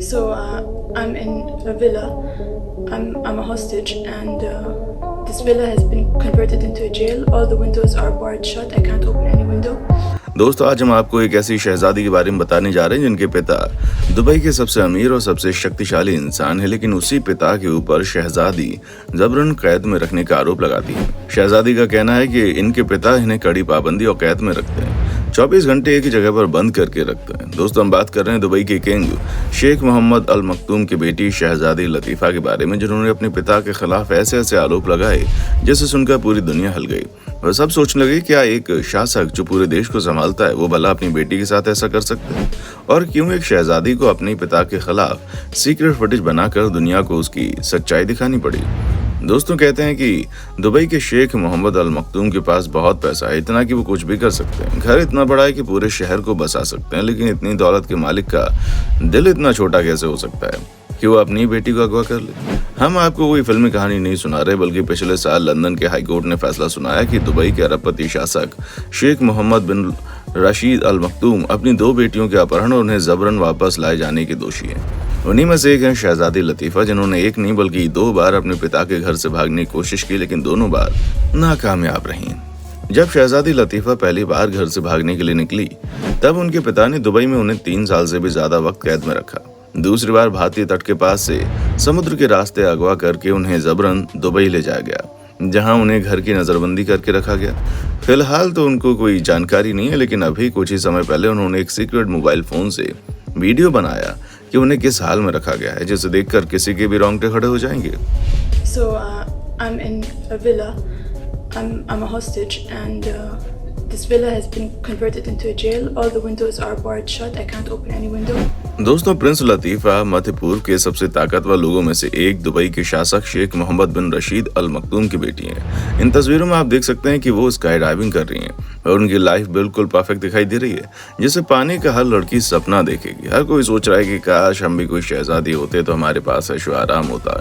I'm in a villa. I'm a hostage, and this villa has been converted into a jail. All the windows are barred shut. I can't open any window. दोस्तों, आज हम आपको एक ऐसी शहजादी के बारे में बताने जा रहे हैं जिनके पिता दुबई के सबसे अमीर और सबसे शक्तिशाली इंसान है, लेकिन उसी पिता के ऊपर शहजादी जबरन कैद में रखने का आरोप लगाती है। शहजादी का कहना है कि इनके पिता इन्हें कड़ी पाबंदी और कैद में रखते हैं, 24 घंटे एक ही जगह पर बंद करके रखते हैं। दोस्तों, हम बात कर रहे हैं दुबई के किंग शेख मोहम्मद अल मखतूम की बेटी शहजादी लतीफ़ा के बारे में, जिन्होंने अपने पिता के खिलाफ ऐसे ऐसे आरोप लगाए जिससे सुनकर पूरी दुनिया हिल गई। वह सब सोचने लगे, क्या एक शासक जो पूरे देश को संभालता है वो भला अपनी बेटी के साथ ऐसा कर सकता है? और क्यों एक शहजादी को अपने पिता के खिलाफ सीक्रेट फुटेज बनाकर दुनिया को उसकी सच्चाई दिखानी पड़ी? दोस्तों, कहते हैं कि दुबई के शेख मोहम्मद अल मखतूम के पास बहुत पैसा है, इतना कि वो कुछ भी कर सकते हैं। घर इतना बड़ा है कि पूरे शहर को बसा सकते हैं, लेकिन इतनी दौलत के मालिक का दिल इतना छोटा कैसे हो सकता है कि वो अपनी बेटी को अगवा कर ले? हम आपको कोई फिल्मी कहानी नहीं सुना रहे, बल्कि पिछले साल लंदन के हाईकोर्ट ने फैसला सुनाया कि दुबई के अरबपति शासक शेख मोहम्मद बिन रशीद अल मखतूम अपनी 2 बेटियों के अपहरण और उन्हें जबरन वापस लाए जाने के दोषी हैं। उन्हीं में से एक है शहजादी लतीफ़ा, जिन्होंने एक नहीं बल्कि 2 बार अपने पिता के घर से भागने की कोशिश की, लेकिन दोनों बार नाकामयाब रहीं। जब शहजादी लतीफ़ा पहली बार घर से भागने के लिए निकली, तब उनके पिता ने दुबई में उन्हें 3 साल से भी ज्यादा वक्त कैद में रखा। दूसरी बार भारतीय तट के पास से समुद्र के रास्ते अगवा करके उन्हें जबरन दुबई ले जाया गया, जहां उन्हें घर की नजरबंदी करके रखा गया। फिलहाल तो उनको कोई जानकारी नहीं है, लेकिन अभी कुछ ही समय पहले उन्होंने एक सीक्रेट मोबाइल फोन से वीडियो बनाया कि उन्हें किस हाल में रखा गया है, जिसे देखकर किसी के भी रोंगटे खड़े हो जाएंगे। I'm in a villa. I'm a hostage, and this villa has been converted into a jail. All the windows are barred shut. I can't open any window. दोस्तों, प्रिंस लतीफ़ा मध्य पूर्व के सबसे ताकतवर लोगों में से एक दुबई के शासक शेख मोहम्मद बिन रशीद अल मखतूम की बेटी हैं। इन तस्वीरों में आप देख सकते हैं कि वो स्काई डाइविंग कर रही हैं और उनकी लाइफ बिल्कुल परफेक्ट दिखाई दे रही है, जिसे पाने का हर लड़की सपना देखेगी। हर कोई सोच रहा है कि काश हम भी कोई शहजादी होते तो हमारे पास ऐशो आराम होता।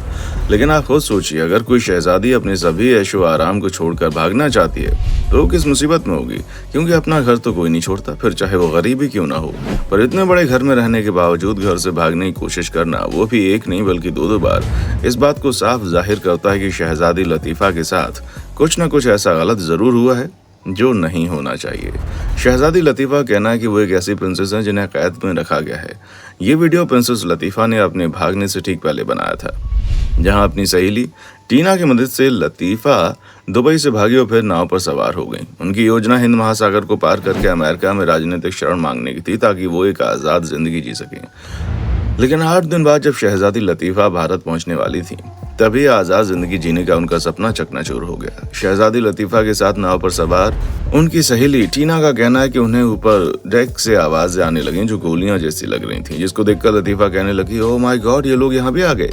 लेकिन आप खुद सोचिए, अगर कोई शहजादी अपने सभी ऐशो आराम को छोड़कर भागना चाहती है तो वो किस मुसीबत में होगी, क्योंकि अपना घर तो कोई नहीं छोड़ता, फिर चाहे वो गरीब ही क्यों ना हो। पर इतने बड़े घर में रहने के बावजूद घर से भागने की कोशिश करना, वो भी एक नहीं बल्कि 2 बार, इस बात को साफ जाहिर करता है कि शहजादी लतीफ़ा के साथ कुछ न कुछ ऐसा गलत जरूर हुआ है जो नहीं होना चाहिए। शहजादी लतीफ़ा का कहना है कि वो एक ऐसी प्रिंसेस है जिन्हें कैद में रखा गया है। ये वीडियो प्रिंसेस लतीफ़ा ने अपने भागने से ठीक पहले बनाया था, जहां अपनी सहेली टीना की मदद से लतीफ़ा दुबई से भागी और फिर नाव पर सवार हो गई। उनकी योजना हिंद महासागर को पार करके अमेरिका में राजनीतिक शरण मांगने की थी, ताकि वो एक आज़ाद जिंदगी जी सकें। लेकिन 8 दिन बाद जब शहजादी लतीफ़ा भारत पहुंचने वाली थी, तभी आज़ाद जिंदगी जीने का उनका सपना चकनाचूर हो गया। शहजादी लतीफ़ा के साथ नाव पर सवार उनकी सहेली टीना का कहना है कि उन्हें ऊपर डेक से आवाज़ें आने लगीं जो गोलियां जैसी लग रही थीं, जिसको देखकर लतीफ़ा कहने लगी, ओह माय गॉड, ये लोग यहाँ भी आ गए।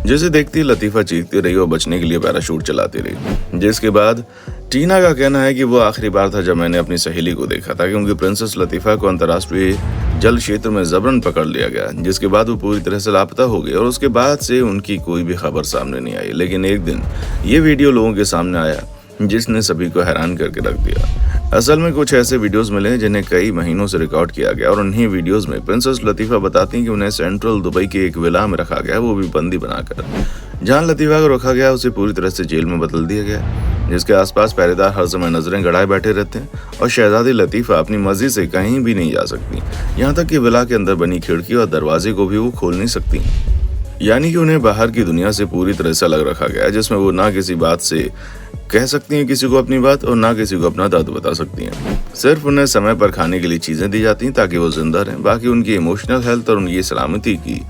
जिसे देखती लतीफ़ा चीखती रही और बचने के लिए पैराशूट चलाती रही। जिसके बाद टीना का कहना है कि वो आखिरी बार था जब मैंने अपनी सहेली को देखा था, क्योंकि प्रिंसेस लतीफ़ा को अंतर्राष्ट्रीय जल क्षेत्र में जबरन पकड़ लिया गया, जिसके बाद वो पूरी तरह से लापता हो गई और उसके बाद से उनकी कोई भी खबर सामने नहीं आई। लेकिन एक दिन ये वीडियो लोगों के सामने आया जिसने सभी को हैरान करके रख दिया। असल में कुछ ऐसे वीडियोस मिले हैं जिन्हें कई महीनों से रिकॉर्ड किया गया और उन्हीं वीडियोस में प्रिंसेस लतीफ़ा बताती हैं कि उन्हें सेंट्रल दुबई के एक विला में रखा गया, वो भी बंदी बनाकर। जहां लतीफ़ा को रखा गया उसे पूरी तरह से जेल में बदल दिया गया, जिसके आसपास पहरेदार हर समय नजरें गड़ाए बैठे रहते हैं और शहजादी लतीफ़ा अपनी मर्जी से कहीं भी नहीं जा सकती। यहाँ तक कि विला के अंदर बनी खिड़की और दरवाजे को भी वो खोल नहीं सकती। यानी कि उन्हें बाहर की दुनिया से पूरी तरह से अलग रखा गया है, जिसमें वो ना किसी बात से कह सकती हैं किसी को अपनी बात और ना किसी को अपना दर्द बता सकती हैं। सिर्फ उन्हें समय पर खाने के लिए चीजें दी जाती हैं ताकि वो जिंदा रहें। बाकी उनकी इमोशनल हेल्थ और उनकी सलामती की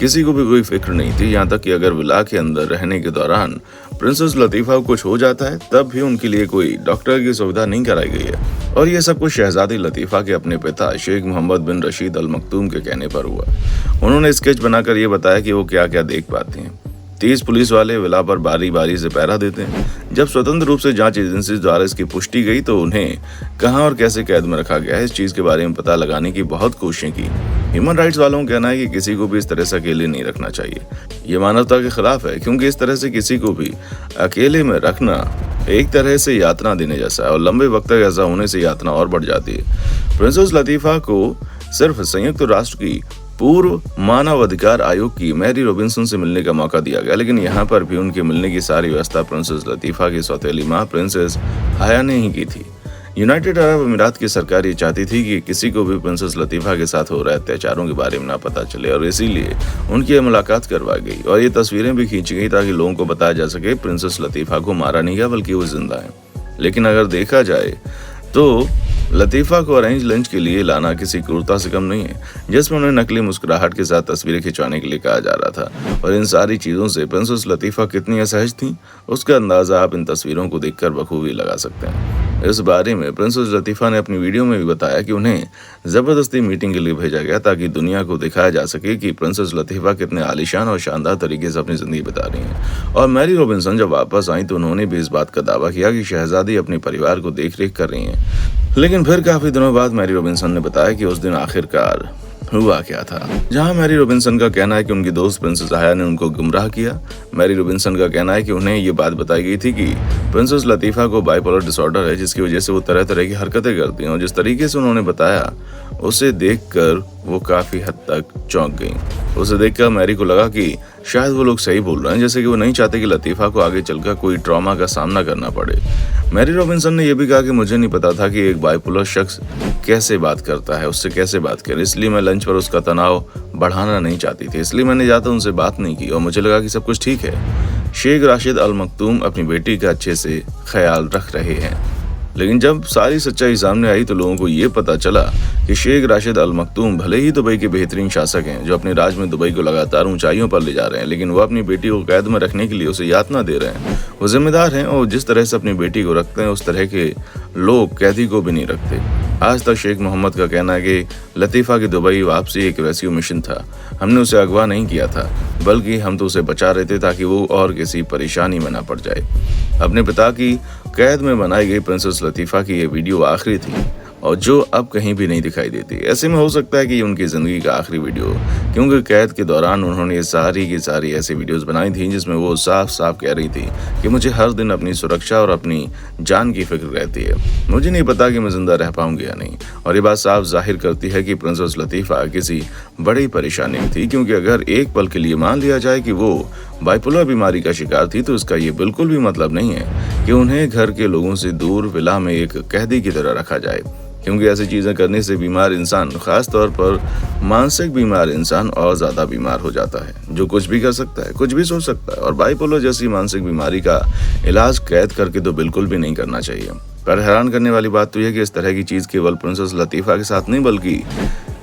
किसी को भी कोई फिक्र नहीं थी। यहाँ तक कि अगर विला के अंदर रहने के दौरान प्रिंसेस लतीफ़ा को कुछ हो जाता है, तब भी उनके लिए कोई डॉक्टर की सुविधा नहीं कराई गई है। और ये सब कुछ शहजादी लतीफ़ा के अपने पिता शेख मोहम्मद बिन रशीद अल मखतूम के कहने पर हुआ। उन्होंने स्केच बनाकर ये बताया कि वो क्या क्या देख पाते हैं। 30 पुलिस वाले विला पर बारी बारी से पहरा देते हैं। जब स्वतंत्र रूप से जांच एजेंसी द्वारा इसकी पुष्टि गई तो उन्हें कहां और कैसे कैद में रखा गया है, इस चीज के बारे में पता लगाने की बहुत कोशिशें की। ह्यूमन राइट्स वालों का कहना है कि किसी को भी इस तरह से अकेले नहीं रखना चाहिए। ये मानवता के खिलाफ है, क्योंकि इस तरह से किसी को भी अकेले में रखना एक तरह से यातना देने जैसा है और लंबे वक्त तक ऐसा होने से यातना और बढ़ जाती है। प्रिंसेस लतीफ़ा को सिर्फ संयुक्त राष्ट्र की पूर्व मानव अधिकार आयोग की मैरी रॉबिन्सन से मिलने का मौका दिया गया, लेकिन यहाँ पर भी उनके मिलने की सारी व्यवस्था प्रिंसेस लतीफा की सौतेली मां प्रिंसेस हाया ने ही की थी। यूनाइटेड अरब अमीरात की सरकार ये चाहती थी कि किसी को भी प्रिंसेस लतीफा के साथ हो रहे अत्याचारों के बारे में ना पता चले, और इसीलिए उनकी मुलाकात करवाई गई और ये तस्वीरें भी खींची गई ताकि लोगों को बताया जा सके प्रिंसेस लतीफा को मारा नहीं गया बल्कि वो जिंदा है। लेकिन अगर देखा जाए तो लतीफा को अरेंज लंच के लिए लाना किसी क्रूरता से कम नहीं है, जिसमें उन्हें नकली मुस्कुराहट के साथ तस्वीरें खिंचवाने के लिए कहा जा रहा था। और इन सारी चीज़ों से प्रिंसेस लतीफा कितनी असहज थी उसका अंदाज़ा आप इन तस्वीरों को देखकर बखूबी लगा सकते हैं। इस बारे में प्रिंसेस लतीफा ने अपनी वीडियो में भी बताया कि उन्हें ज़बरदस्ती मीटिंग के लिए भेजा गया ताकि दुनिया को दिखाया जा सके कि प्रिंसेस लतीफा कितने आलीशान और शानदार तरीके से अपनी ज़िंदगी बिता रही हैं। और मैरी रॉबिन्सन जब वापस आई तो उन्होंने भी इस बात का दावा किया कि शहजादी अपने परिवार को देख रेख कर रही हैं। लेकिन फिर काफ़ी दिनों बाद मैरी रॉबिन्सन ने बताया कि उस दिन आखिरकार हुआ क्या था। जहां मैरी रॉबिन्सन का कहना है कि उनकी दोस्त प्रिंसेस हाया ने उनको गुमराह किया। मैरी रॉबिन्सन का कहना है कि उन्हें ये बात बताई गई थी कि प्रिंसेस लतीफा को बाइपोलर डिसऑर्डर है, जिसकी वजह से वो तरह तरह की हरकतें करती हैं, और जिस तरीके से उन्होंने बताया उसे देखकर वो काफ़ी हद तक चौंक गई। उसे देखकर मैरी को लगा कि शायद वो लोग सही बोल रहे हैं, जैसे कि वो नहीं चाहते कि लतीफा को आगे चलकर कोई ट्रॉमा का सामना करना पड़े। मैरी रॉबिन्सन ने यह भी कहा कि मुझे नहीं पता था कि एक बाइपोलर शख्स कैसे बात करता है, उससे कैसे बात करे, इसलिए मैं लंच पर उसका तनाव बढ़ाना नहीं चाहती थी, इसलिए मैंने ज़्यादा उनसे बात नहीं की और मुझे लगा कि सब कुछ ठीक है। शेख राशिद अल मखतूम अपनी बेटी का अच्छे से ख्याल रख रहे हैं। लेकिन जब सारी सच्चाई सामने आई तो लोगों को ये पता चला कि शेख राशिद अल मखतूम भले ही दुबई के बेहतरीन शासक हैं जो अपने राज में दुबई को लगातार ऊंचाइयों पर ले जा रहे हैं, लेकिन वो अपनी बेटी को कैद में रखने के लिए उसे यातना दे रहे हैं। वो जिम्मेदार हैं और जिस तरह से अपनी बेटी को रखते हैं उस तरह के लोग कैदी को भी नहीं रखते। आज तक शेख मोहम्मद का कहना है कि लतीफा की दुबई वापसी एक रेस्क्यू मिशन था। हमने उसे अगवा नहीं किया था, बल्कि हम तो उसे बचा रहे थे ताकि वो और किसी परेशानी में ना पड़ जाए। अपने पिता की कैद में बनाई गई प्रिंसेस लतीफा की ये वीडियो आखिरी थी और जो अब कहीं भी नहीं दिखाई देती। ऐसे में हो सकता है कि ये उनकी ज़िंदगी का आखिरी वीडियो, क्योंकि कैद के दौरान उन्होंने ये सारी की सारी ऐसी वीडियोस बनाई थी जिसमें वो साफ साफ कह रही थी कि मुझे हर दिन अपनी सुरक्षा और अपनी जान की फिक्र रहती है, मुझे नहीं पता कि मैं जिंदा रह पाऊंगी या नहीं। और ये बात साफ जाहिर करती है कि प्रिंसेस लतीफा किसी बड़ी परेशानी में थी, क्योंकि अगर एक पल के लिए मान लिया जाए कि वो बाइपोलर बीमारी का शिकार थी तो इसका ये बिल्कुल भी मतलब नहीं है कि उन्हें घर के लोगों से दूर विला में एक कैदी की तरह रखा जाए, क्योंकि ऐसी चीज़ें करने से बीमार इंसान, खास तौर पर मानसिक बीमार इंसान, और ज़्यादा बीमार हो जाता है, जो कुछ भी कर सकता है, कुछ भी सोच सकता है। और बाइपोलर जैसी मानसिक बीमारी का इलाज कैद करके तो बिल्कुल भी नहीं करना चाहिए। पर हैरान करने वाली बात तो यह कि इस तरह की चीज़ केवल प्रिंसेस लतीफा के साथ नहीं बल्कि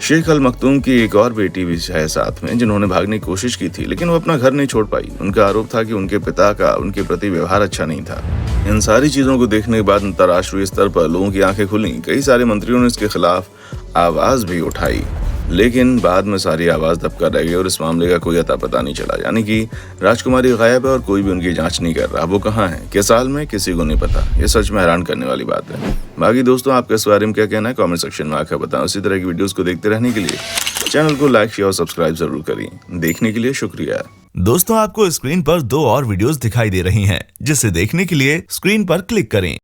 शेख अल मखतूम की एक और बेटी भी है साथ में, जिन्होंने भागने की कोशिश की थी लेकिन वो अपना घर नहीं छोड़ पाई। उनका आरोप था कि उनके पिता का उनके प्रति व्यवहार अच्छा नहीं था। इन सारी चीज़ों को देखने के बाद अंतर्राष्ट्रीय स्तर पर लोगों की आंखें खुली। कई सारे मंत्रियों ने इसके खिलाफ आवाज़ भी उठाई, लेकिन बाद में सारी आवाज़ दबकर रह गई और इस मामले का कोई अता पता नहीं चला। यानी कि राजकुमारी गायब है और कोई भी उनकी जांच नहीं कर रहा। वो कहाँ है, किस साल में, किसी को नहीं पता। ये सच में हैरान करने वाली बात है। बाकी दोस्तों, आपका इस बारे में क्या कहना है कमेंट सेक्शन में आकर बताएं। उसी तरह की वीडियोस को देखते रहने के लिए चैनल को लाइक, शेयर और सब्सक्राइब जरूर करिए। देखने के लिए शुक्रिया। दोस्तों, आपको स्क्रीन पर 2 और वीडियोस दिखाई दे रही हैं, जिसे देखने के लिए स्क्रीन पर क्लिक करें।